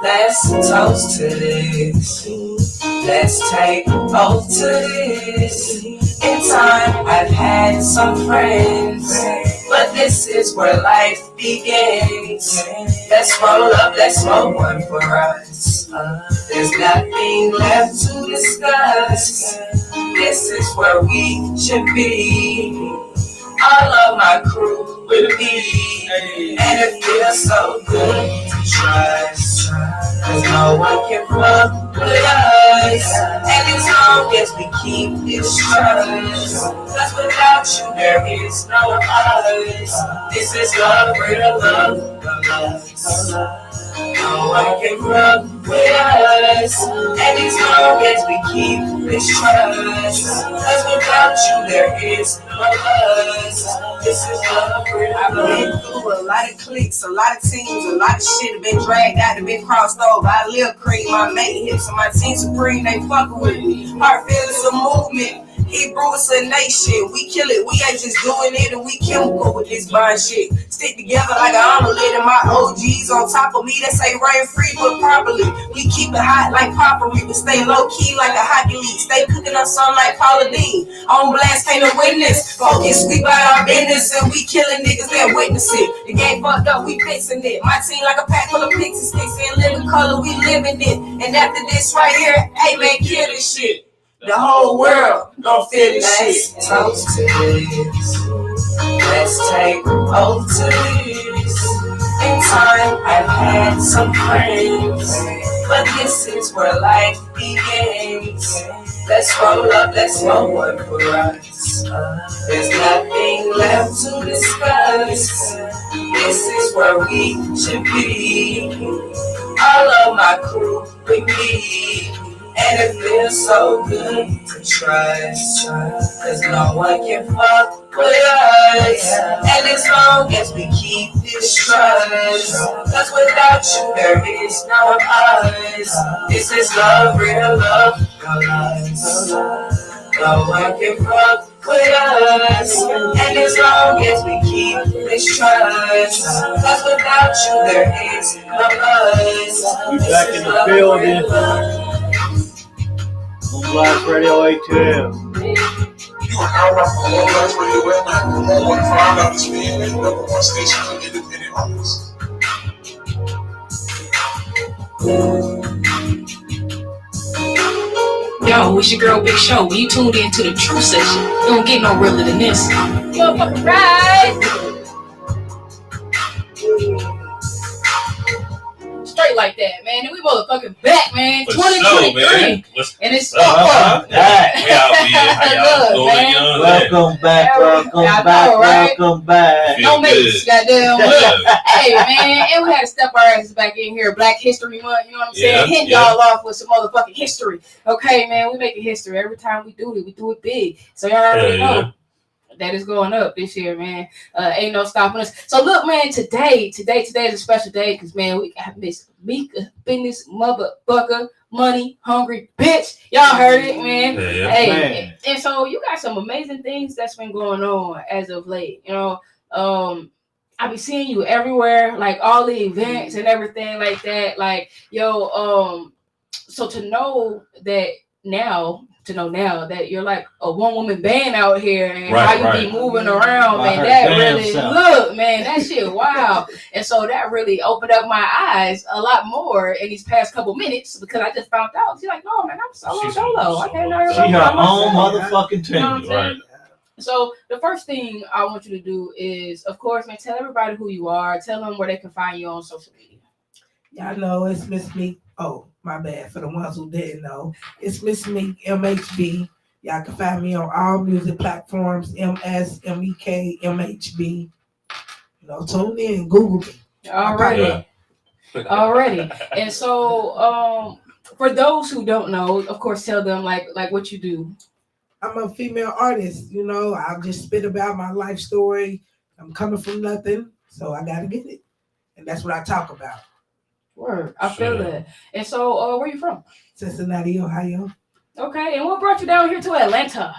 Let's toast to this. Let's take oath to this. In time, I've had some friends, but this is where life begins. Let's roll up, let's roll one for us. There's nothing left to discuss. This is where we should be. All of my crew with me, and it feels so good to trust. Cause no one can fuck with us, and as long as we keep this trust, cause without you there is no us. This is love, real love, love. No one can fuck with us, and as long as we keep this trust, cause without you there is no us. This is love, real love. I've been through a lot of cliques, a lot of teams, a lot of shit have been dragged out, have been crossed over. I live cream, my mate hips, and my team supreme, they fuckin' with me. Heart feelings a movement. Hebrew is a nation. We kill it. We ain't just doing it, and we chemical with this bond shit. Stick together like an omelet, and my OGs on top of me. That say rain free, but properly. We keep it hot like potpourri, but stay low key like a hockey league. Stay cooking up something like Paula Dean. On blast, ain't no witness. Focus, we by our business, and we killing niggas that witness it. The game fucked up, we fixing it. My team like a pack full of pixie sticks in living color, we living it. And after this right here, hey man, kill this shit. The whole world don't feel this shit. Toast to this. Let's take oath to this. In time, I've had some friends, but this is where life begins. Let's roll up, let's roll one for us. There's nothing left to discuss. This is where we should be. All of my crew with me. And it feels so good to trust, cause no one can fuck with us. And as long as we keep this trust, cause without you there is no us. This is love, real love, no lies. No one can fuck with us. And as long as we keep this trust, cause without you there is no us. We back in the building. On Blast Radio ATL. You are now rocking on Blast Radio ATL. 105 out the speed, number one station for independent artists. Yo, it's your girl Big Show. When you tuned into the True Session, you don't get no realer than this. Motherfucking right. Straight like that, man. And we motherfucking back, man. 2023. And it's so back. We out here. How y'all doing? Welcome back. Welcome back. No mates, goddamn. Hey, man. And we had to step our asses back in here. Black History Month, you know what I'm saying? Hit y'all off with some motherfucking history. Okay, man. We making history. Every time we do it big. So y'all already know. That is going up this year, man. Ain't no stopping us. So look, man, today is a special day because, man, we got Miss Mika Business Motherfucker Money Hungry Bitch. Y'all heard it, man. Yeah, hey, man. And so you got some amazing things that's been going on as of late. You know, I be seeing you everywhere, like all the events and everything like that. Like, yo, so to know now that you're like a one-woman band out here and how you be moving around, man, that really look, man, that shit wow. And so that really opened up my eyes a lot more in these past couple minutes because I just found out. She's like, no, man, I'm solo. I can't know she her own motherfucking team. You know what I'm saying? So the first thing I want you to do is, of course, man, tell everybody who you are. Tell them where they can find you on social media. Y'all know it's MsMek. Oh, my bad for the ones who didn't know. It's MsMek MHB. Y'all can find me on all music platforms. MsMek MHB. You know, tune in, Google me. Alrighty. And so, for those who don't know, of course, tell them like what you do. I'm a female artist. You know, I'll just spit about my life story. I'm coming from nothing, so I gotta get it, and that's what I talk about. Word, I feel that. And so, where you from? Cincinnati, Ohio. Okay, and what brought you down here to Atlanta?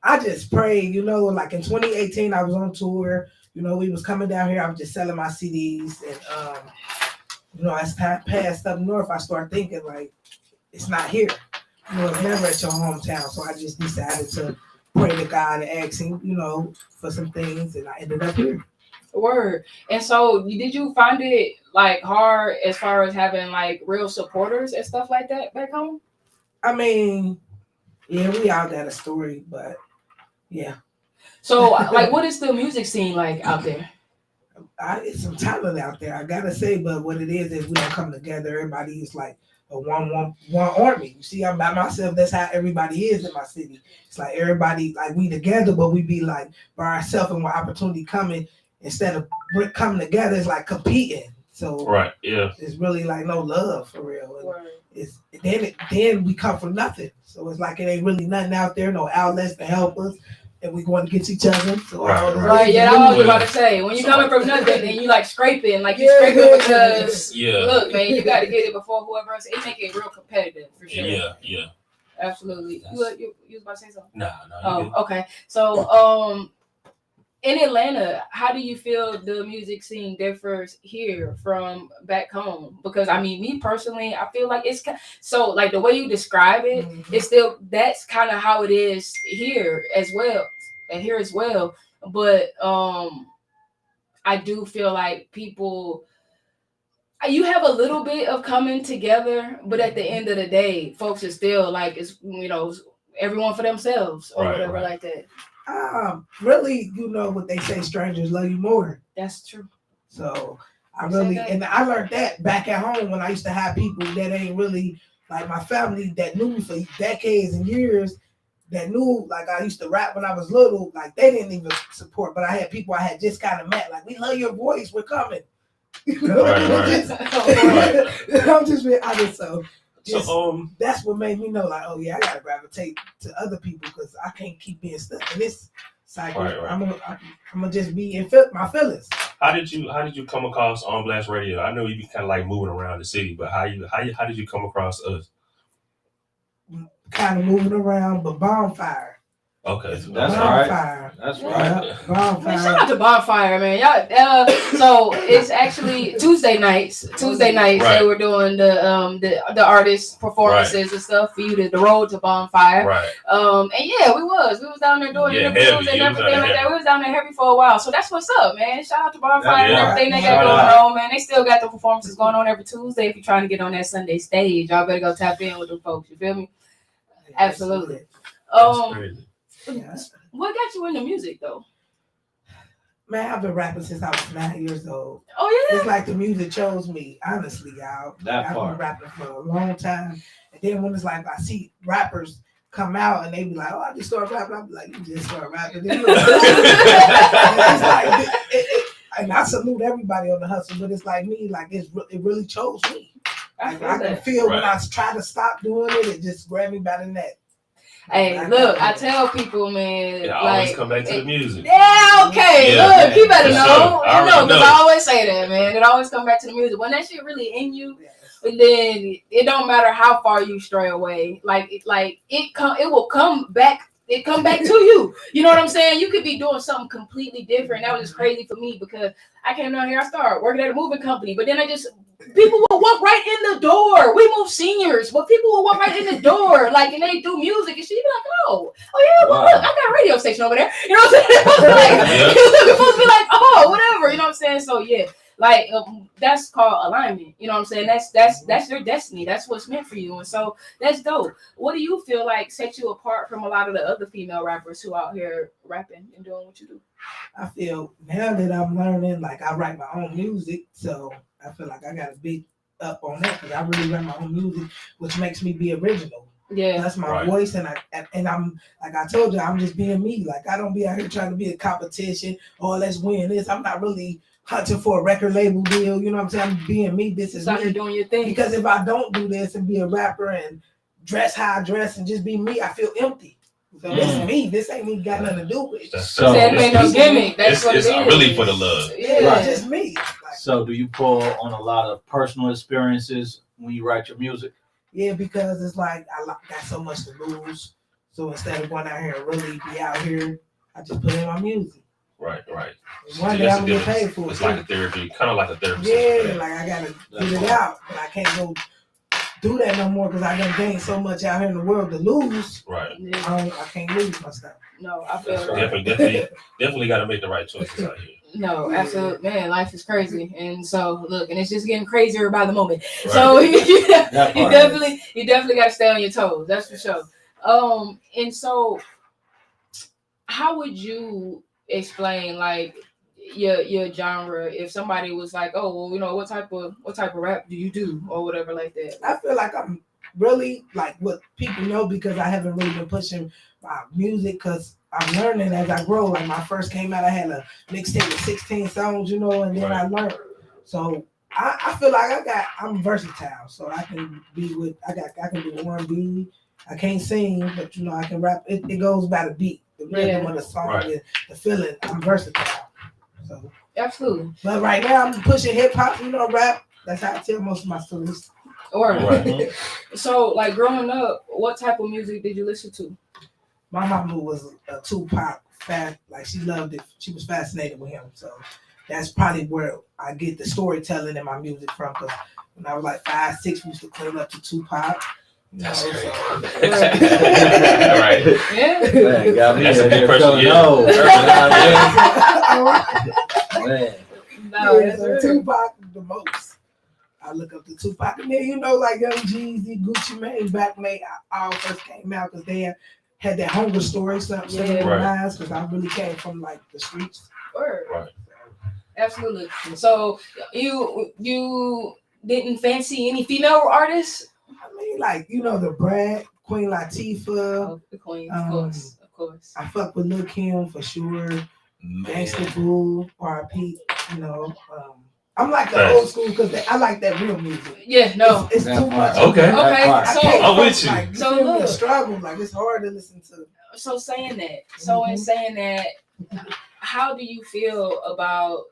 I just prayed, you know, like in 2018, I was on tour. You know, we was coming down here. I was just selling my CDs, and You know, as time passed up north, I started thinking like it's not here. You know, it's never at your hometown. So I just decided to pray to God and ask him, you know, for some things, and I ended up here. Word. And so, did you find it like hard as far as having like real supporters and stuff like that back home? I mean, yeah, we all got a story, but yeah. So, like, what is the music scene like out there? It's some talent out there, I gotta say, but what it is we don't come together. Everybody is like a one army. You see, I'm by myself. That's how everybody is in my city. It's like everybody, like we together, but we be like by ourselves, and when opportunity coming, instead of coming together, it's like competing. So Right, yeah. it's really like no love for real. And it's then we come from nothing. So it's like it ain't really nothing out there, no outlets to help us. And we going against each other. So right, yeah, that's what I was about to say. When you're coming from nothing and you like scraping, like you're scraping because look, man, you got to get it before whoever else. It make it real competitive for sure. Yeah. Absolutely. You was about to say something? No. Oh, okay. So, in Atlanta, how do you feel the music scene differs here from back home? Because I mean, me personally, I feel like it's so like the way you describe it, it's still that's kind of how it is here as well, But I do feel like people, you have a little bit of coming together, but at the end of the day, folks are still like it's everyone for themselves or whatever like that. Really, you know what they say, strangers love you more. That's true. So I learned that back at home when I used to have people that ain't really like my family that knew me for decades and years, that knew like I used to rap when I was little, like they didn't even support, but I had people I had just kind of met, like we love your voice, we're coming. You know, I'm just being honest. So that's what made me know, like, oh yeah, I gotta gravitate to other people because I can't keep being stuck in this cycle. I'm gonna just be in my feelings. How did you come across On Blast Radio? I know you be kind of like moving around the city, but how did you come across us? Kind of moving around, but Bonfire. Okay, that's right. That's right. Bonfire. Man, shout out to Bonfire, man. Y'all. So it's actually Tuesday nights. Right. They were doing the artist performances and stuff for you the road to Bonfire. Right. And yeah, we was down there doing interviews and everything like that. We was down there heavy for a while. So that's what's up, man. Shout out to Bonfire and everything they got going on, man. They still got the performances going on every Tuesday. If you're trying to get on that Sunday stage, y'all better go tap in with them folks. You feel me? Absolutely. That's crazy. What got you into music though? Man, I've been rapping since I was 9 years old. Oh yeah. It's like the music chose me, honestly, y'all. I've been rapping for a long time. And then when it's like I see rappers come out and they be like, oh, I just started rapping, I'm like, you just started rapping. Then, it's like and I salute everybody on the hustle, but it's like me, like it really chose me. I can feel when I try to stop doing it just grabbed me by the neck. Hey, look, I tell people, man. Yeah, I always come back to the music. Yeah, okay. Yeah, look, you better know. Sure. Because I always say that, man. It always come back to the music. When that shit really in you, and then it don't matter how far you stray away. It will come back. It come back to you. You know what I'm saying? You could be doing something completely different. That was just crazy for me because I came down here. I started working at a moving company, but then people will walk right in the door. We move seniors, but people will walk right in the door, like, and they do music, and she'd be like, oh yeah, well, look, I got a radio station over there. You know what I'm saying? You're supposed to be like, oh, whatever. You know what I'm saying? So yeah, like that's called alignment. You know what I'm saying? That's your destiny. That's what's meant for you, and so that's dope. What do you feel like sets you apart from a lot of the other female rappers who out here rapping and doing what you do? I feel now that I'm learning, like I write my own music, so I feel like I got to be up on that because I really write my own music, which makes me be original. Yeah, that's my voice, and I'm like I told you, I'm just being me. Like I don't be out here trying to be a competition. Oh, let's win this. I'm not really hunting for a record label deal. You know what I'm saying? I'm being me. This is so me. You're doing your thing. Because if I don't do this and be a rapper and dress how I dress and just be me, I feel empty. So this is me. This ain't even got nothing to do with it. So that ain't no gimmick. That's what it is. It's really for the love. Yeah, it's just me. So do you pull on a lot of personal experiences when you write your music? Yeah, because it's like I got so much to lose. So instead of going out here and really be out here, I just put in my music. Right. One day I'm gonna get paid for it. It's like a therapy, kind of like a therapy. Yeah, like I gotta get it out, but I can't go do that no more because I done gained so much out here in the world to lose. Right. I can't lose my stuff. No, I feel Definitely got to make the right choices out here. No, absolutely, man. Life is crazy, and so look, and it's just getting crazier by the moment. Right. So you definitely got to stay on your toes. That's for sure. And so, how would you explain like your genre if somebody was like, oh, well, what type of rap do you do or whatever like that? I feel like I'm really like what people know because I haven't really been pushing my music because I'm learning as I grow. Like my first came out, I had a mixtape with 16 songs, and then I learned. So I feel like I'm versatile, so I can be with I can do R&B. I can't sing, but I can rap. It goes by the beat, the rhythm of the song, the feeling. I'm versatile. So absolutely. But right now I'm pushing hip hop, rap. That's how I tell most of my stories. Right. So like growing up, what type of music did you listen to? My mama was a Tupac fan. Like she loved it. She was fascinated with him. So that's probably where I get the storytelling in my music from. Because when I was like 5, 6, we used to clean up to Tupac. That's crazy. Right. Yeah. Man, got me That's a in big there person. going, No, man. No, so Tupac the most. I look up to Tupac, and then like Young Jeezy, Gucci Mane, back when they all first came out, because they had that hunger story, something because I really came from like the streets. Right. Absolutely. So you didn't fancy any female artists? I mean, like the Brad, Queen Latifah. Oh, the Queen, of course. I fuck with Lil Kim for sure. Gangsta Boo, R.I.P. I'm like the old school because I like that real music. Yeah, no, it's too much. Okay. So I'm with you. Like, so look, struggle. Like it's hard to listen to. So saying that, in saying that, how do you feel about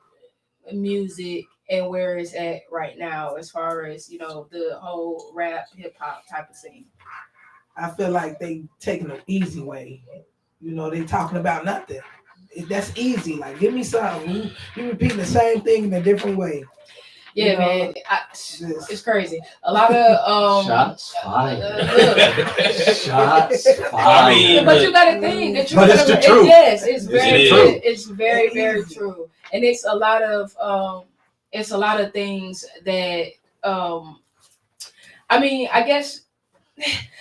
music and where it's at right now, as far as the whole rap, hip hop type of scene? I feel like they taking the easy way. They talking about nothing. That's easy. Like, give me something. You repeating the same thing in a different way. Yeah, man. It's crazy. A lot of shots fired. Shots fired. I mean, but you got to think that but it's the truth. Yes, it's very true. It's very, very true. And it's a lot of things that I mean, I guess.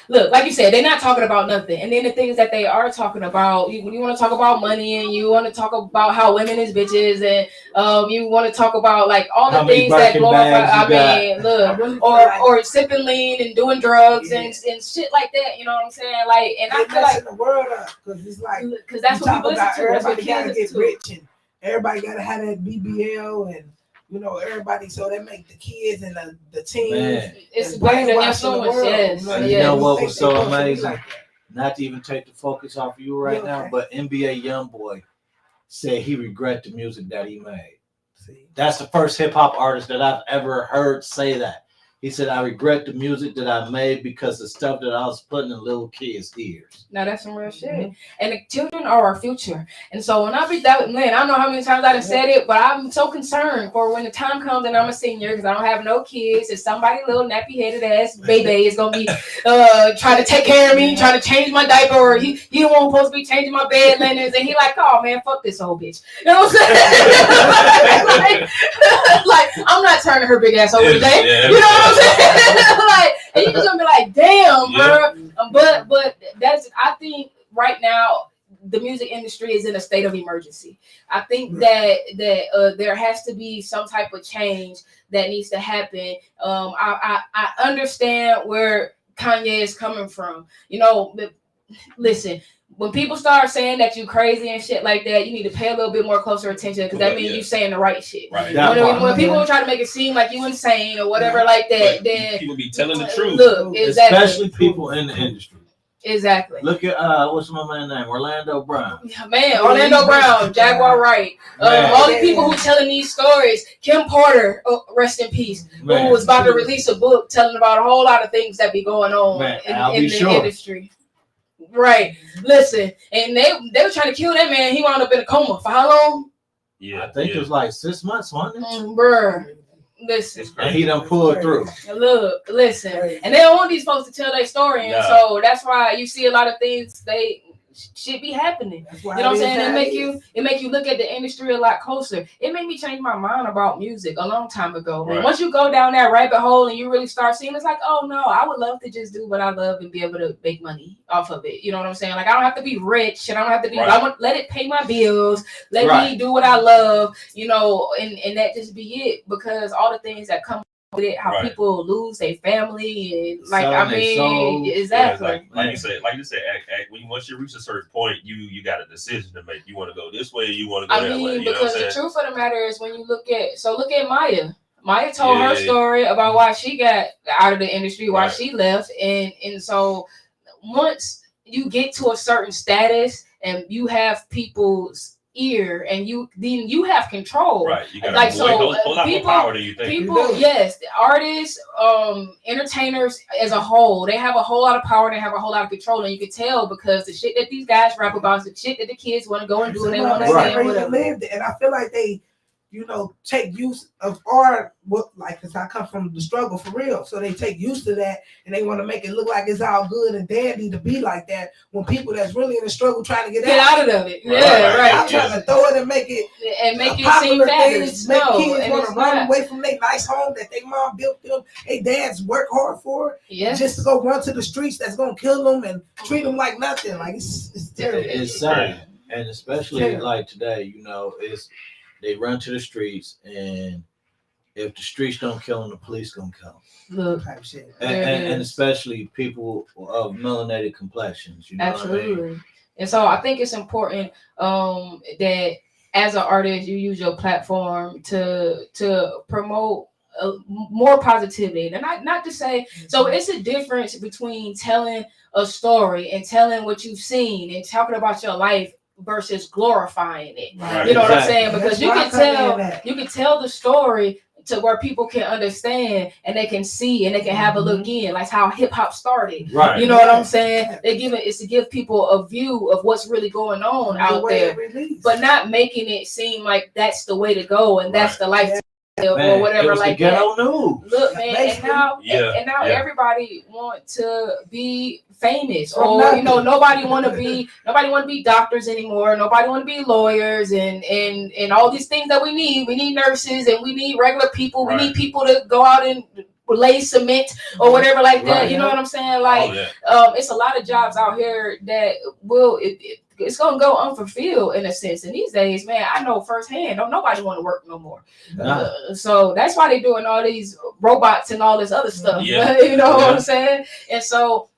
Look, like you said, they're not talking about nothing. And then the things that they are talking about, you want to talk about money, and you want to talk about how women is bitches, and you want to talk about like all the things that glorify. I mean, look, or sipping lean and doing drugs and shit like that. You know what I'm saying? Like, and I feel like the world up because it's like that's what people listen to. Everybody gotta get rich, and everybody gotta have that BBL and. Everybody, so they make the kids and the teens. Man. It's great to influence, yes. You know what was so amazing? Like not to even take the focus off of you right now, but NBA YoungBoy said he regret the music that he made. See? That's the first hip hop artist that I've ever heard say that. He said, I regret the music that I made because the stuff that I was putting in little kids' ears. Now that's some real shit. Mm-hmm. And the children are our future. And so when I be that, man, I don't know how many times I've said it, but I'm so concerned for when the time comes and I'm a senior because I don't have no kids and somebody little nappy-headed ass baby is going to be trying to take care of me, trying to change my diaper, or he the one supposed to be changing my bed linens, and he like, oh man, fuck this old bitch. You know what I'm saying? like, I'm not turning her big ass over today. Yeah, you know what I'm saying? Like, and you just gonna be like, damn, bro. But that's, I think right now the music industry is in a state of emergency. I think that there has to be some type of change that needs to happen. I understand where Kanye is coming from. Listen. When people start saying that you crazy and shit like that, you need to pay a little bit more closer attention because that means you saying the right shit. Right. When people try to make it seem like you insane or whatever like that, but then people be telling the truth. Look, exactly. Especially people in the industry. Exactly. Look at what's my man's name? Orlando Brown. Man, Orlando Brown, Jaguar Wright. All the people who telling these stories. Kim Porter, rest in peace, who was about to release a book telling about a whole lot of things that be going on in the industry. Right. Listen, and they were trying to kill that man. He wound up in a coma for how long? Yeah, I think it was like 6 months, wasn't it? Bruh. Listen. And he done pulled through. Look, listen. And they don't want these folks to tell their story. And so that's why you see a lot of things they should be happening. You know what I'm saying? It make you look at the industry a lot closer. It made me change my mind about music a long time ago. Right. Once you go down that rabbit hole and you really start seeing, it's like, oh no, I would love to just do what I love and be able to make money off of it. You know what I'm saying? Like I don't have to be rich and I don't have to be. I want let it pay my bills. Let me do what I love. You know, and that just be it, because all the things that come with it, how people lose their family and like exactly. Like you said, once you reach a certain point, you got a decision to make. You want to go this way, you want to go that way. You because the truth of the matter is, when you look at Maya. Maya told her story about why she got out of the industry, why she left, and so once you get to a certain status and you have people's ear and then you have control, right? You got like hold more power than you think. People, yes, the artists, entertainers as a whole, they have a whole lot of power. They have a whole lot of control, and you can tell because the shit that these guys rap about is the shit that the kids want to go and do, and they want to say whatever. And I feel like they, take use of art, because I come from the struggle for real. So they take use to that and they want to make it look like it's all good and dandy to be like that when people that's really in the struggle trying to get out of it. I'm trying to throw it and make it seem fabulous. Make kids want to run away from their nice home that their mom built them, their dads work hard for, just to go run to the streets that's gonna kill them and treat them like nothing. Like it's terrible. It's sad, and especially like today, they run to the streets, and if the streets don't kill them, the police gonna kill them. Look, type shit. And especially people of melanated complexions. Absolutely. What I mean? And so I think it's important that as an artist, you use your platform to promote more positivity, and not to say. So it's a difference between telling a story and telling what you've seen and talking about your life versus glorifying it. Right. You know what I'm saying? Because you can tell the story to where people can understand and they can see and they can have a look in, like how hip hop started. Right. You know what I'm saying? It's to give people a view of what's really going on out there, but not making it seem like that's the way to go and that's the life. Or whatever, like that. Look, man, and now everybody want to be famous, or nobody want to be doctors anymore. Nobody want to be lawyers and all these things that we need. We need nurses and we need regular people. We need people to go out and lay cement or whatever like that. You know what I'm saying? Like, it's a lot of jobs out here that it's gonna go unfulfilled in a sense. And these days, man, I know firsthand, don't nobody want to work no more. So that's why they're doing all these robots and all this other stuff. You know what I'm saying? And so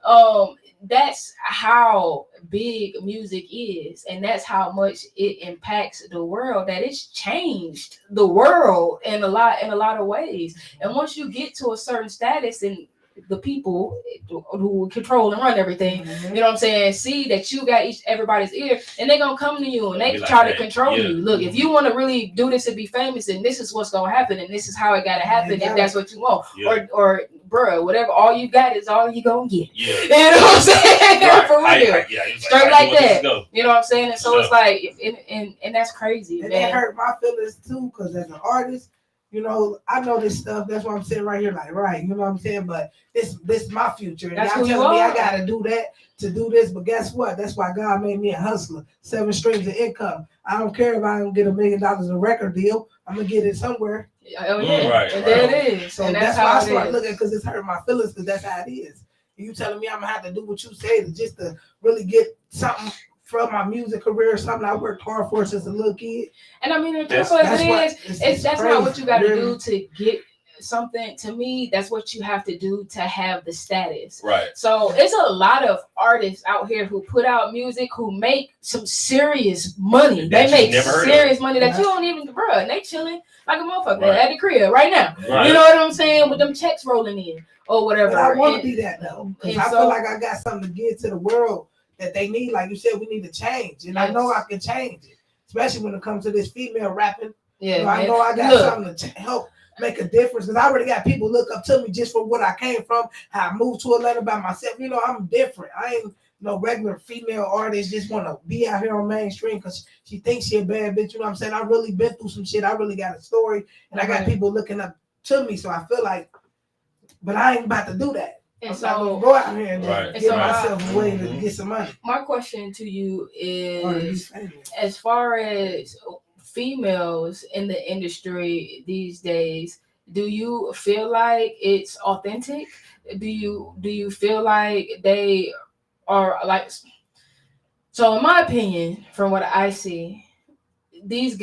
that's how big music is, and that's how much it impacts the world, that it's changed the world in a lot of ways. And once you get to a certain status and the people who control and run everything, you know what I'm saying, see that you got everybody's ear, and they're gonna come to you and they try to control you. Look, if you want to really do this and be famous, then this is what's gonna happen, and this is how it gotta happen, if that's what you want. Or bruh, whatever, all you got is all you gonna get. You know what I'm saying? For real. Straight like that. You know what I'm saying? And so it's like, and that's crazy. And it hurt my feelings too, because as an artist, I know this stuff. That's why I'm sitting right here, like, you know what I'm saying? But this is my future. And y'all telling me I gotta do that to do this. But guess what? That's why God made me a hustler. 7 streams of income. I don't care if I don't get $1 million a record deal. I'm gonna get it somewhere. Oh yeah, and there it is. So that's how I start looking, because it's hurting my feelings, because that's how it is. And you telling me I'm gonna have to do what you say just to really get something from my music career, something I worked hard for since a little kid. And I mean, that's not what you got to do to get something. To me, that's what you have to do to have the status. Right. So it's a lot of artists out here who put out music, who make some serious money. They make serious money that you don't even, bro. And they chilling like a motherfucker at the crib right now. Right. You know what I'm saying? With them checks rolling in or whatever. But I want to be that though, because I feel like I got something to give to the world that they need. Like you said, we need to change, and I know I can change it, especially when it comes to this female rapping. I know I got something to help make a difference, because I already got people look up to me just for what I came from, how I moved to Atlanta by myself. I'm different. I ain't no regular female artist just want to be out here on mainstream because she thinks she a bad bitch. You know what I'm saying? I really been through some shit. I really got a story, and I got people looking up to me. So I feel like, but I ain't about to do that. And I'm not gonna go out here and Right. give myself away to get some money. My question to you is, as far as females in the industry these days, do you feel like it's authentic? Do you feel like they are like? So in my opinion, from what I see, these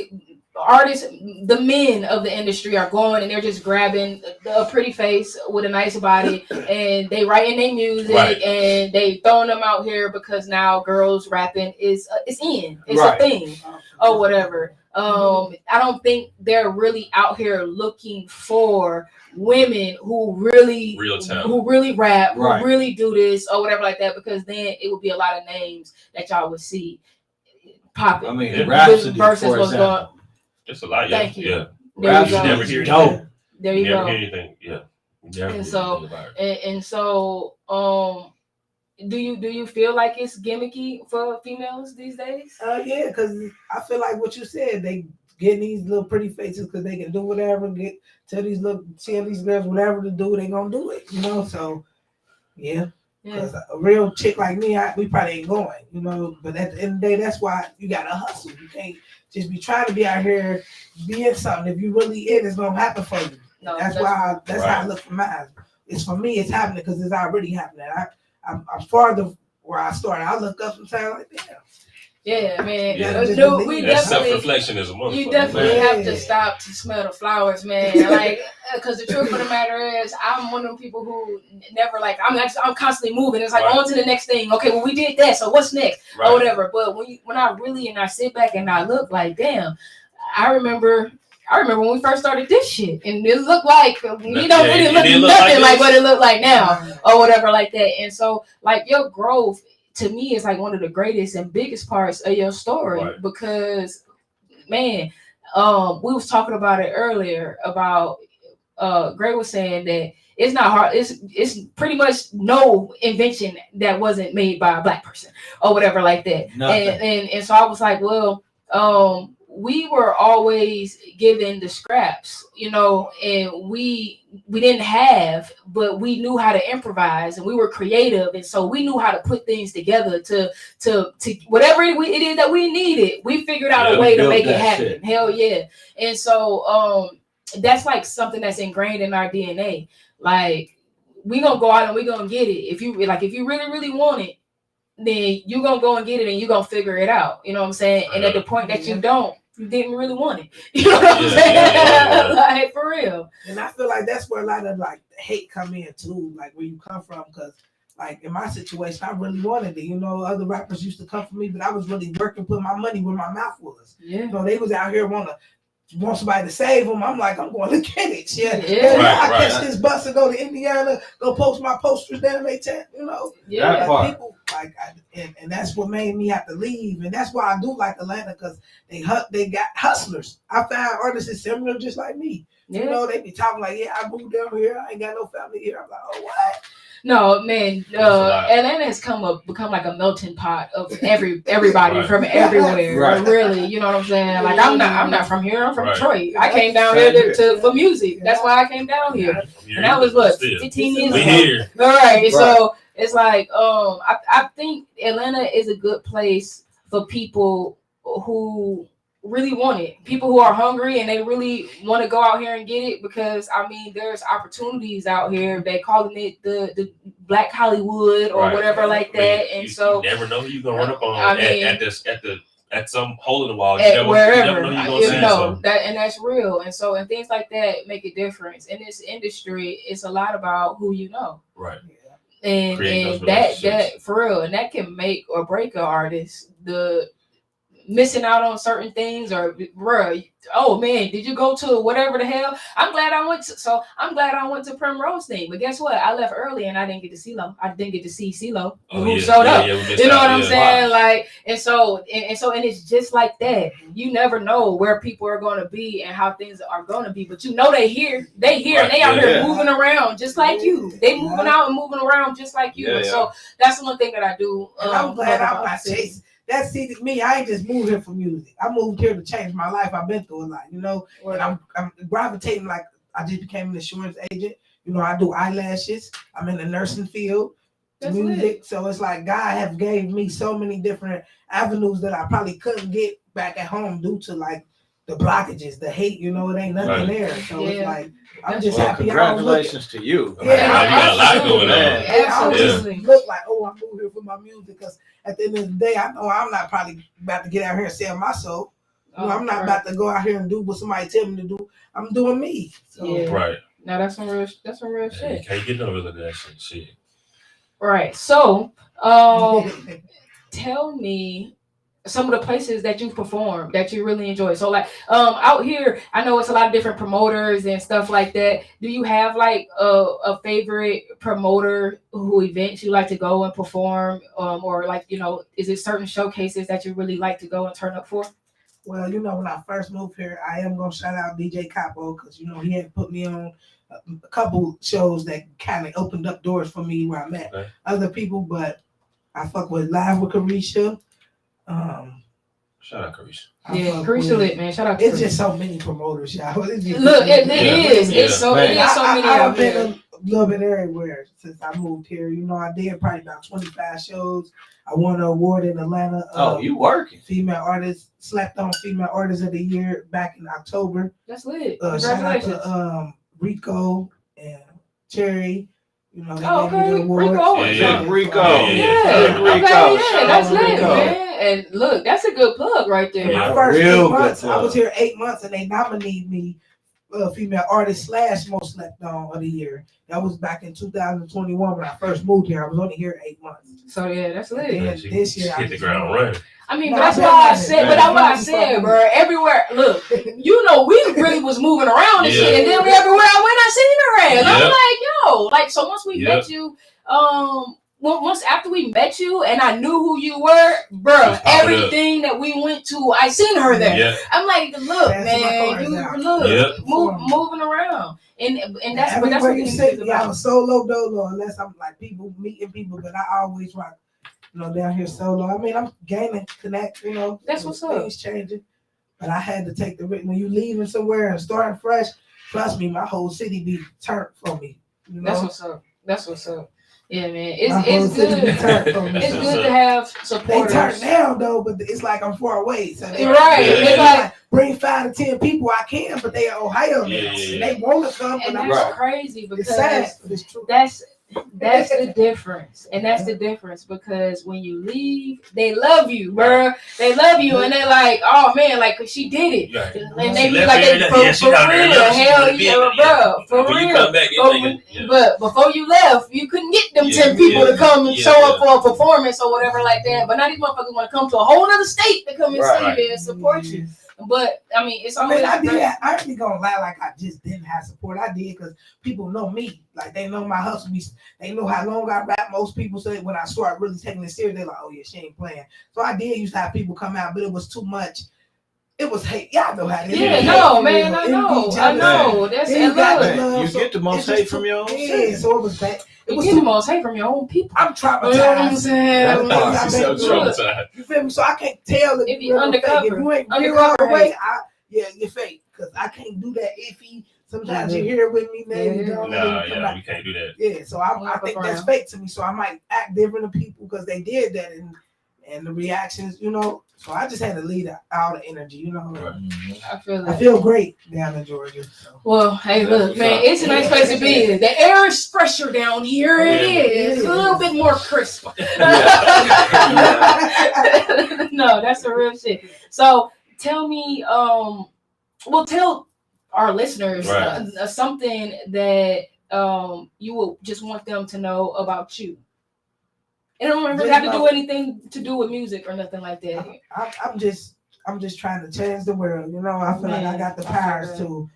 artists, the men of the industry, are going and they're just grabbing a pretty face with a nice body and they writing their music and they throwing them out here because now girls rapping is in, it's a thing or whatever. I don't think they're really out here looking for women who really rap, who really do this or whatever like that, because then it would be a lot of names that y'all would see popping. I mean, Rhapsody, for example. It's a lot. Thank you. Yeah. Rhapsody, you never hear dope. There you never go. hear anything. Yeah. And so, do you feel like it's gimmicky for females these days? Yeah, because I feel like what you said, they getting these little pretty faces because they can do whatever, tell these girls whatever to do, they gonna do it, you know. So yeah. Because a real chick like me, we probably ain't going, you know. But at the end of the day, that's why you gotta hustle. You can't just be trying to be out here being something. If you really it's gonna happen for you. No, that's how I look for mine. It's for me, it's happening because it's already happening. I'm farther where I started. I look up sometimes like, damn. Yeah, man. That self-reflection is a motherfucker. You definitely have to stop to smell the flowers, man. Like, because the truth of the matter is, I'm one of them people who never I'm constantly moving. It's like on to the next thing. Okay, well we did that, so what's next or whatever. But when I sit back and I look like, damn, I remember when we first started this shit, and it looked like we didn't look nothing like what it looked like now or whatever like that. And so, like, your growth to me is like one of the greatest and biggest parts of your story because, man, we was talking about it earlier about Gray was saying that it's not hard. It's pretty much no invention that wasn't made by a black person or whatever like that. And so I was like, well, we were always given the scraps, you know, and we didn't have, but we knew how to improvise and we were creative. And so we knew how to put things together to whatever it is that we needed. We figured out a way to make it happen. Shit. Hell yeah. And so, that's like something that's ingrained in our DNA. Like, we gonna go out and we gonna get it. If you really, really want it, then you gonna go and get it and you gonna figure it out. You know what I'm saying? And at the point that you didn't really want it. You know what I'm saying? Like, for real. And I feel like that's where a lot of like hate come in too, like where you come from. Because like in my situation, I really wanted it. You know, other rappers used to come for me, but I was really working, putting my money where my mouth was. Yeah. You know, they was out here want somebody to save them. I'm like, I'm going to get it. Yeah. I catch this bus and go to Indiana, go post my posters down they tent, you know. Yeah. People like, and that's what made me have to leave. And that's why I do like Atlanta, because they got hustlers. I found artists similar just like me. Yeah. You know, they be talking like, yeah, I moved down here. I ain't got no family here. I'm like, oh, what? No, man, Atlanta has become like a melting pot of everybody from everywhere. Right. Really, you know what I'm saying? Like, I'm not from here. I'm from Detroit. I came down here for music. That's why I came down here. And that was 15 years ago. We here. All right. So it's like, I think Atlanta is a good place for people who really want it, people who are hungry and they really want to go out here and get it, because I mean there's opportunities out here. They calling it the Black Hollywood or whatever like that. And so you never know who you're gonna run up on at some hole in the wall. Wherever and that's real. And so, and things like that make a difference in this industry. It's a lot about who you know, right? And that for real, and that can make or break an artist. missing out on certain things, or bruh, oh man, did you go to whatever the hell? I'm glad I went to Primrose thing, but guess what? I left early and I didn't get to see CeeLo. I didn't get to see CeeLo who showed up. You know what I'm saying? Like, and it's just like that. You never know where people are going to be and how things are going to be, but you know they here, and they out here moving around just like you. They moving out and moving around just like you. So that's one thing that I do. And I'm glad I'm not chasing. That's me. I ain't just moved here for music. I moved here to change my life. I've been through a lot, you know. And I'm gravitating, like I just became an insurance agent. You know, I do eyelashes. I'm in the nursing field, music. So it's like God have gave me so many different avenues that I probably couldn't get back at home due to like the blockages, the hate. You know, it ain't nothing there. So it's like I'm just happy. Congratulations to you. Yeah, you got a lot going on. I just look like, oh, I moved here for my music, because at the end of the day, I know I'm not probably about to get out here and sell my soul. You know, I'm not about to go out here and do what somebody tell me to do. I'm doing me. So. Right. Now that's some real shit. You can't get no rid of that shit. Right. So, tell me some of the places that you perform that you really enjoy. So like out here, I know it's a lot of different promoters and stuff like that. Do you have like a favorite promoter who events you like to go and perform, or like, you know, is it certain showcases that you really like to go and turn up for? Well, you know, when I first moved here, I am gonna shout out DJ Capo, because you know he had put me on a couple shows that kind of opened up doors for me where I met other people. But I fuck with Live with Carisha. Shout out Carisha. Yeah, Carisha lit, man. Shout out to It's just so many promoters, y'all. Look, it is. It's so many. I've been a little bit everywhere since I moved here. You know, I did probably about 25 shows. I won an award in Atlanta. You working? Female artist, slept on Female Artist of the Year back in October. That's lit. Congratulations. Shout out to Rico and Cherry. You know, they gave me the award. Rico. That's lit, man. And look, that's a good plug right there. My first 8 months, I was here 8 months, and they nominated me Female Artist / Most Slept On of the Year. That was back in 2021 when I first moved here. I was only here 8 months. So yeah, that's lit. This year, hit the ground running. I mean, that's why I said, but that's what I said, bro. Everywhere, look, you know, we really was moving around and shit, and then everywhere I went, I seen her at. And I'm like, yo, like, so once we met you, once after we met you and I knew who you were, bro, everything that we went to, I seen her there. Yeah. I'm like, look, man, you moving around. And that's what you say. Yeah, I'm a solo dolo, unless I'm like meeting people, but I always rock, you know, down here solo. I mean, I'm gaining connect, you know. That's what's up. Things changing. But I had to take the risk. When you leaving somewhere and starting fresh, trust me, my whole city be turned for me. You know? That's what's up. Yeah, man. It's good. It's good to have supporters. They turn down though, but it's like I'm far away. So they It's like bring 5 to 10 people. I can, but they are Ohio. And they want to come. And that's crazy because it's sad, but it's true. That's the difference. And that's the difference, because when you leave, they love you, bro. They love you, and they're like, oh man, like, cause she did it. Yeah. And they be like, for real, hell yeah, bro. For real. But before you left, you couldn't get them 10 people to come and show up for a performance or whatever like that. But now these motherfuckers want to come to a whole other state to come and see you and support you. But I mean, it's always. I ain't gonna lie, like I just didn't have support. I did because people know me. Like they know my hustle. They know how long I rap. Most people say when I start really taking it serious, they're like, "Oh yeah, she ain't playing." So I did used to have people come out, but it was too much. It was hate. Y'all know how it is. Yeah, no, man, I know. That's you get the most hate from your own city. So it was bad. You get the most hate from your own people. I'm traumatized. You feel me? So I can't tell if you're undercover. If you ain't undercover way, you're fake. Because I can't do that iffy. Sometimes you're here with me, man. You you can't do that. Yeah, so I think that's fake to me. So I might act different to people because they did that, and the reactions, you know. So I just had to lead out the energy, you know. Right. I feel great down in Georgia. So. Well, hey, look, man, it's a nice place to be. The air is fresher down here. It is. It's a little bit more crisp. No, that's the real shit. So tell me, tell our listeners something that you will just want them to know about you. It don't really have to do anything to do with music or nothing like that. I'm just I'm just trying to change the world. You know, I feel like I got the powers to.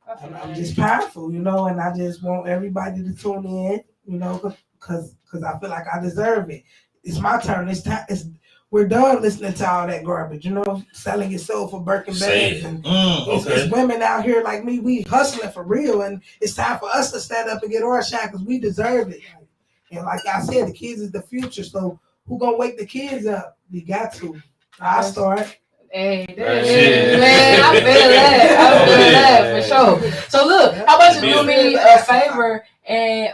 I'm just powerful, you know, and I just want everybody to tune in, you know, because I feel like I deserve it. It's my turn. It's time. We're done listening to all that garbage, you know, selling your soul for Birkin bags. And it's women out here like me. We hustling for real, and it's time for us to stand up and get our shine because we deserve it. And like I said, the kids is the future. So who gonna wake the kids up? We got to. I start. Hey, man, I feel that for sure. So look, how about you do me a favor and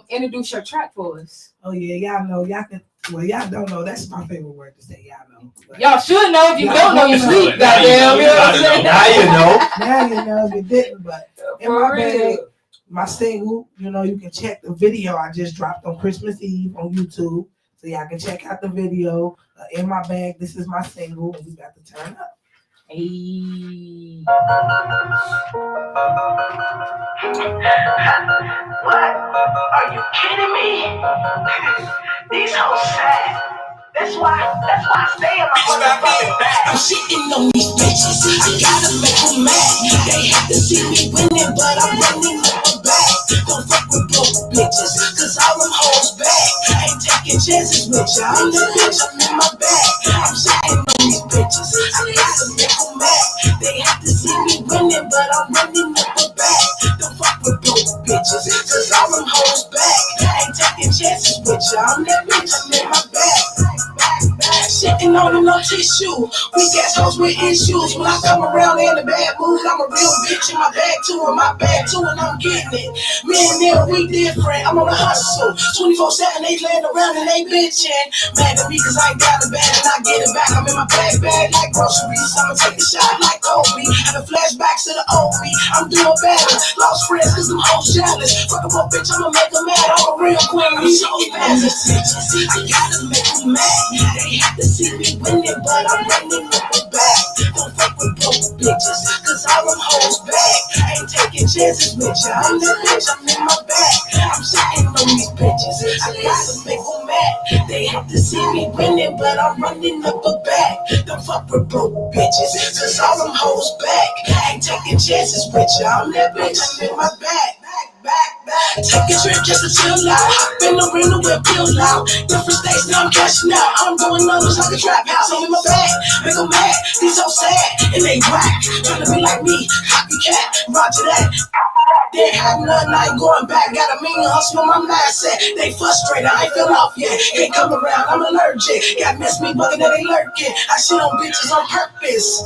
introduce your track for us? Oh yeah, y'all know, y'all can. Well, y'all don't know. That's my favorite word to say. Y'all know. But y'all should know. If you don't know, you sleep. Goddamn, you know what I'm saying? Now you know. Now you know if you didn't. But in my bag, my single, you know, you can check the video I just dropped on Christmas Eve on YouTube. So y'all can check out the video. In my bag, this is my single, and we got to turn up. Hey. What? Are you kidding me? These hoes sad. That's why I stay in my motherfucking bag. I'm shitting on these bitches. I gotta make them mad. They have to see me winning, but I'm running up a bag. Don't fuck with broke bitches, cause all them hoes bad. I ain't taking chances with ya. I'm the bitch, I'm in my bag. I'm shitting on these bitches. I gotta make them mad. They have to see me winning, but I'm running up a bag. Don't fuck with broke bitches, cause all them hoes bad. I ain't taking chances with ya. I'm that bitch, I'm in my bag. Shitting on them, no tissue. Weak ass hoes with issues. When I come around in a bad mood, I'm a real bitch in my bag too, in my bag too, and I'm getting it. Me and them, we different. I'm on a hustle. 24/7, they laying around and they bitching. Mad at me cause I ain't got a bag and I get it back. I'm in my bag like groceries. I'ma take a shot like Kobe. Having flashbacks to the OB. I'm doing better. Lost friends cause them hoes jealous. Fuck up a bitch, I'ma make them mad. I'm a real queen. These hoes peasants. I gotta make them mad. They have to see me winning, but I'm running up a bag. Don't fuck with broke bitches, cause all them hoes bad. I ain't taking chances with ya. I'm the bitch, I'm in my bag. I'm shitting on these bitches. I gotta make them mad. They have to see me winning, but I'm running up a bag. Don't fuck with broke bitches, cause all them hoes bad. I ain't taking chances with ya. I'm that bitch, I'm in my bag. Take a trip just to chill out. Hop in the rental with Bill out. Different states, now I'm cashing out. I'm doing numbers like a trap house. I'm in my bag, make them mad. These so sad, and they whack. Trying to be like me, copycat, roger that. They ain't had nothing, I ain't going back. Got a mean hustle on my mindset. They frustrated, I ain't feel off yet. Ain't come around, I'm allergic. Got miss me bugging that they lurking. I shit on bitches on purpose.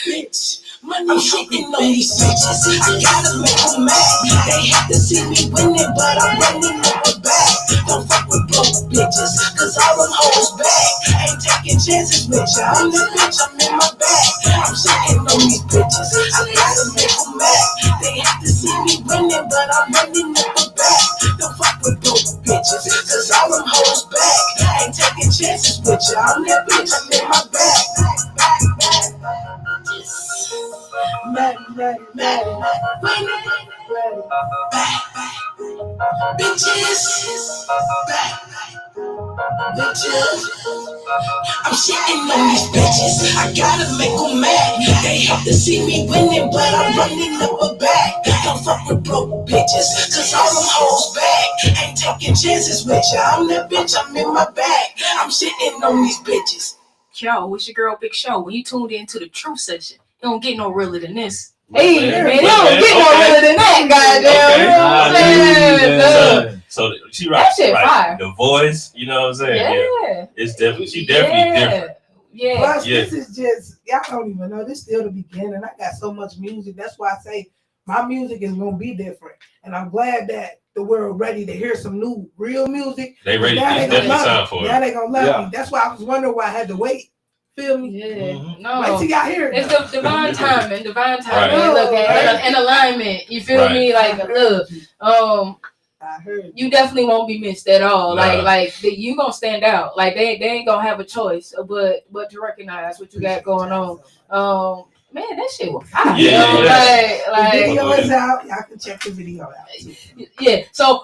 Bitch. I'm shitting on these bitches. I gotta make them mad. They have to see me winning, but I'm running up a bag. Don't fuck with broke bitches, cause all them hoes bad. I ain't taking chances with ya. I'm the bitch, I'm in my bag. I'm shitting on these bitches. I gotta make them mad. They have to see me winning, but I'm running up a bag. Don't fuck with broke bitches, cause all them hoes bad. I ain't taking chances with ya. I'm that bitch, I'm in my bag. Mad, bitches, bitches. I'm shitting on these bitches. I gotta make them mad. They have to see me winning, but I'm running up a bag. Don't fuck with broke bitches, cause all them hoes bad. Ain't taking chances with ya. I'm that bitch, I'm in my bag. I'm shitting on these bitches. Yo, it's your girl Big Show. When you tuned into the truth session, you don't get no realer than this. Hey, man, you don't get no realer than that, goddamn. You know what I'm saying? So she rocks that shit right. Fire. The voice, you know what I'm saying? Yeah. It's definitely, she definitely different. Yeah. Plus, this is just, y'all don't even know. This still the beginning. I got so much music. That's why I say my music is going to be different. And I'm glad that the world ready to hear some new, real music. They ready. Now It's definitely time for it. Now they going to love me. That's why I was wondering why I had to wait. Feel me? Yeah. Mm-hmm. No. Wait till y'all hear it. It's the divine timing. Right. Look, and alignment. You feel me? Like, look, I heard you definitely won't be missed at all. Nah. Like you gonna stand out. Like they ain't gonna have a choice but to recognize what you got going on. Man, that shit was fire. Yeah. Like, the video is out. Y'all can check the video out. Yeah. So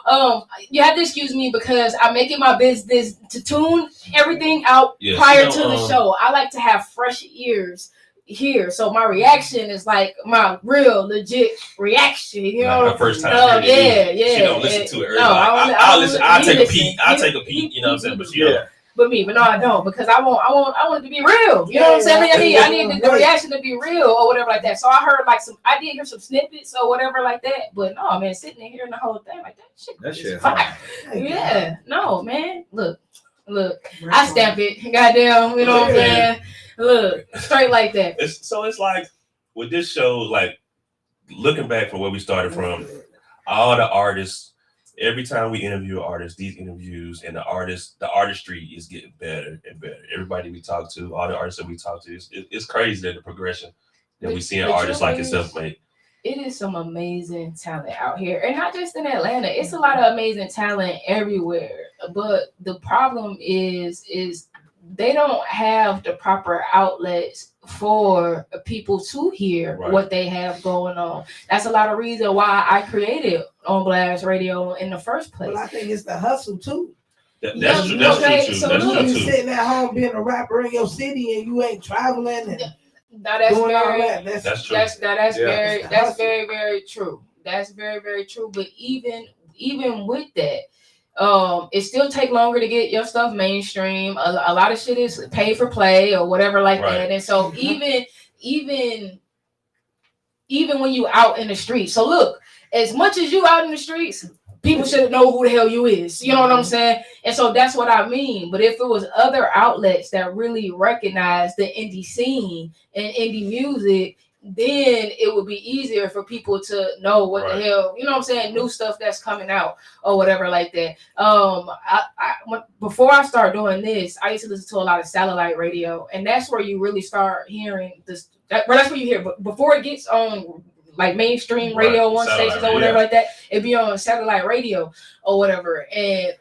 you have to excuse me because I make it my business to tune everything out prior to the show. I like to have fresh ears here, so my reaction is like my real legit reaction. You know, her first time. Yeah. She don't listen to it early. No, I'll listen. I'll take a peek. I'll take a peek. You know what I'm saying? But But no, I don't, because I want it to be real. You know what I'm saying? I need the reaction to be real or whatever like that. So I heard I did hear some snippets or whatever like that. But no, man, sitting in here and the whole thing like that shit fire. Yeah, no, man. Look, I stamp it. Goddamn, you know what I'm saying? Look, straight like that. It's like with this show, like looking back from where we started from, all the artists. Every time we interview an artist, these interviews and the artistry is getting better and better. Everybody we talk to, all the artists that we talk to, it's crazy that the progression that we see in artists like yourself make. It is some amazing talent out here, and not just in Atlanta. It's a lot of amazing talent everywhere. But the problem is they don't have the proper outlets for people to hear what they have going on. That's a lot of reason why I created On Blast Radio in the first place. Well, I think it's the hustle too. That's true. That's true. So you sitting at home being a rapper in your city and you ain't traveling and doing all that. That's true. That's very, very true. That's very, very true. But even with that, it still take longer to get your stuff mainstream. A lot of shit is pay for play or whatever like that. And so even when you out in the streets. So look, as much as you out in the streets, people should know who the hell you is. You know what I'm saying? And so that's what I mean. But if it was other outlets that really recognize the indie scene and indie music, then it would be easier for people to know what the hell, you know what I'm saying, new stuff that's coming out or whatever like that. Before I start doing this, I used to listen to a lot of satellite radio, and that's where you really start hearing this. That's where you hear. But before it gets on like mainstream radio one stations or whatever like that, it'd be on satellite radio or whatever, and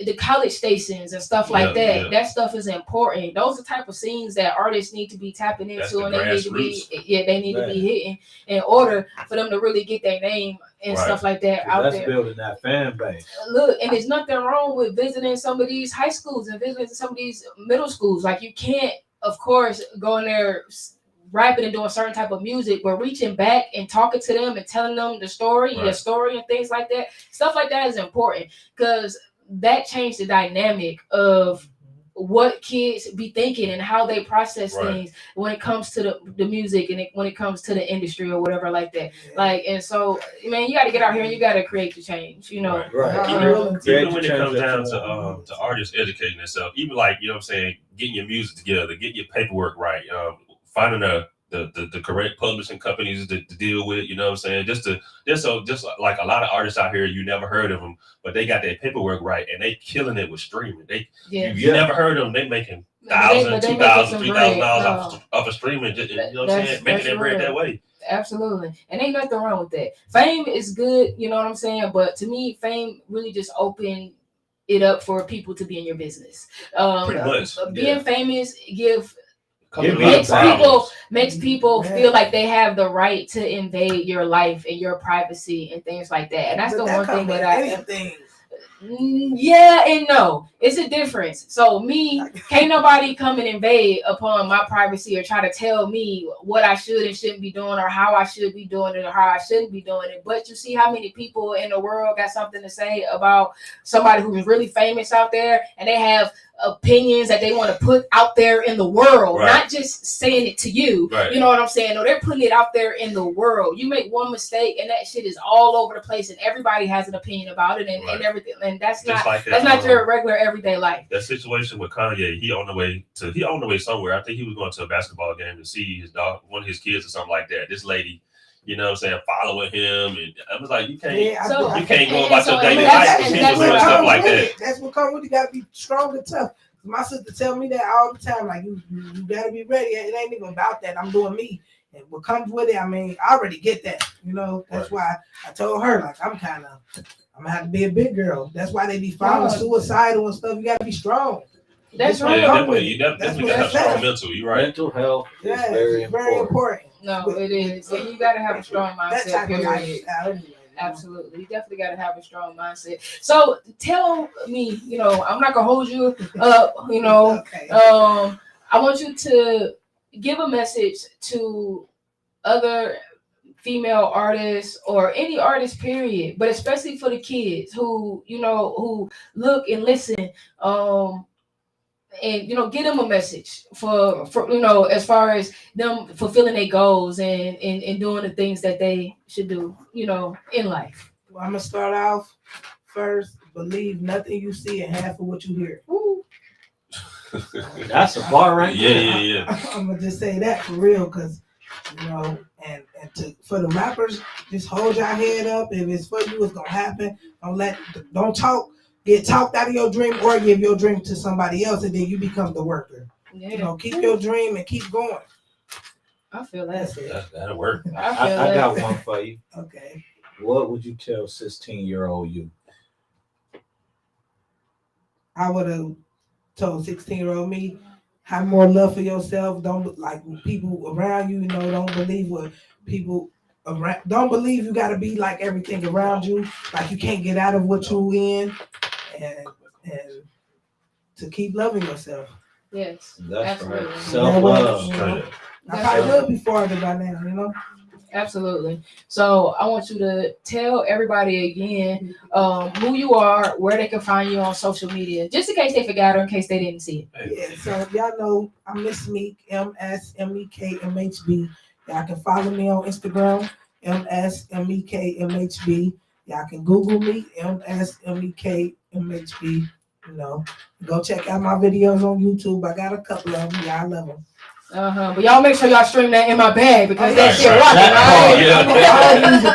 the college stations and stuff like that. That stuff is important. Those are the type of scenes that artists need to be tapping into, and they need to be to be hitting in order for them to really get their name and stuff like that out there. That's building that fan base. Look, and there's nothing wrong with visiting some of these high schools and visiting some of these middle schools. Like, you can't, of course, go in there rapping and doing certain type of music, but reaching back and talking to them and telling them the story, your story and things like that. Stuff like that is important, because that changed the dynamic of what kids be thinking and how they process things when it comes to the music and when it comes to the industry or whatever like that. Like, and so, man, you got to get out here and you got to create the change, you know. Even when it comes down to artists educating themselves, even like, you know what I'm saying, getting your music together, getting your paperwork right, finding the correct publishing companies to deal with, you know what I'm saying? Just like a lot of artists out here, you never heard of them, but they got their paperwork right and they killing it with streaming. You never heard of them. They making $1,000, $2,000, $3,000 off of streaming. You know what I'm saying? Making their bread that way. Absolutely. And ain't nothing wrong with that. Fame is good, you know what I'm saying? But to me, fame really just opened it up for people to be in your business. Pretty much. Being famous makes people feel like they have the right to invade your life and your privacy and things like that. And that's the one thing that yeah and no, it's a difference. So can't nobody come and invade upon my privacy or try to tell me what I should and shouldn't be doing, or how I should be doing it or how I shouldn't be doing it. But you see how many people in the world got something to say about somebody who's really famous out there, and they have opinions that they want to put out there in the world, not just saying it to you. You know what I'm saying? No, they're putting it out there in the world. You make one mistake and that shit is all over the place, and everybody has an opinion about it and everything. And that's not your regular everyday life. That situation with Kanye, he on the way somewhere. I think he was going to a basketball game to see his dog, one of his kids or something like that. This lady, you know what I'm saying, following him, and I was like, you can't go about your daily life and stuff like that. That's what comes with it. You gotta be strong and tough. My sister tell me that all the time. Like, you gotta be ready. It ain't even about that. I'm doing me, and what comes with it, I mean, I already get that. You know, that's why I told her, like, I'm gonna have to be a big girl. That's why they be filing suicidal and stuff. You gotta be strong. That's Yeah, right. definitely got to have that's strong that. mental. You're right. Mental health is Yeah, very very important. important. No, it is. And you got to have a strong That mindset, type of period. lifestyle, anyway. Absolutely. You definitely got to have a strong mindset. So tell me, I'm not going to hold you up, Okay. I want you to give a message to other female artists or any artist, period, but especially for the kids who, who look and listen, and get them a message for as far as them fulfilling their goals and doing the things that they should do in life. Well, I'm gonna start off first. Believe nothing you see and half of what you hear. Woo. That's a bar right there. Yeah. I'm gonna just say that for real, cause and for the rappers, just hold your head up. If it's for you, it's gonna happen. Don't get talked out of your dream or give your dream to somebody else, and then you become the worker. Yeah. Keep your dream and keep going. I feel that. That's it. That'll work. I got one for you. Okay. What would you tell 16-year-old you? I would have told 16-year-old me, have more love for yourself. Don't like people around you. Don't believe what people around. Don't believe you got to be like everything around you. Like you can't get out of what you in, and to keep loving yourself. Yes, That's absolutely. right. Self-love. I probably would be farther by now. Absolutely. So I want you to tell everybody again who you are, where they can find you on social media, just in case they forgot or in case they didn't see it. Yeah, so y'all know I'm MsMek MSMek MHB. Y'all can follow me on Instagram, MsMek MHB. Y'all can Google me, MsMek MHB. Go check out my videos on YouTube. I got a couple of them. Y'all love them. But y'all make sure y'all stream that in my bag because that shit right. rocking, right? I'm on all music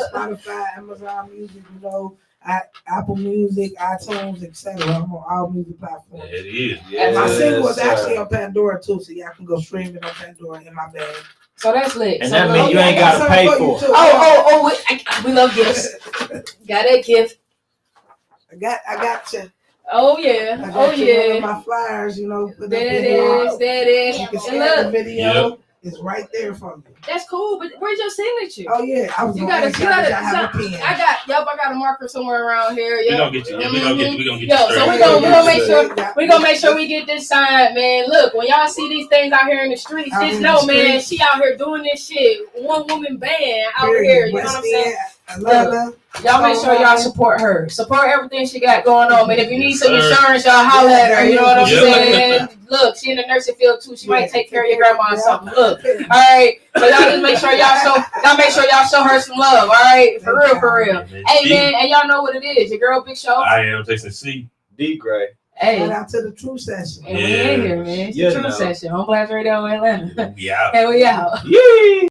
platforms, Spotify, Amazon Music, Apple Music, iTunes, etc. I'm on all music platforms. It is. And my single was Yes, actually sir. on Pandora too, so y'all can go stream it on Pandora in my bag. So that's lit. And So that look- means you ain't gotta pay for it. We love gifts. Got that gift. I got you. Oh yeah. I got Oh you one of yeah. my flyers, put up There it in the is. There it is. You can And scan the look, video. It's right there for you. that's cool. But where's your signature? Oh yeah, I was You gonna gotta, ask y'all, I have a pen. I got a marker somewhere around here. We Yep. gonna get you. Yeah, we gonna get you. Yo, so straight. we gonna make sure we get this signed, man. Look, when y'all see these things out here in the streets, Out just in know, the man, streets. she out here doing this shit. One woman band out Period. here. You know West what I'm saying? End, Atlanta. Y'all make sure y'all support her. Support everything she got going on, man. If you need some insurance, y'all holler at her. You know what I'm Yep. saying? Look, she in the nursing field too. She might take care of your grandma or something. Look, all right. So y'all just make sure y'all show her some love. All right, for real. Hey man, and y'all know what it is. Your girl Big Show. I am Jason C. D Gray. Hey, Shout out to the True Session. and we in here, man. It's the You True know. Session. Home Blast Radio Atlanta. Yeah. And we out. Yee!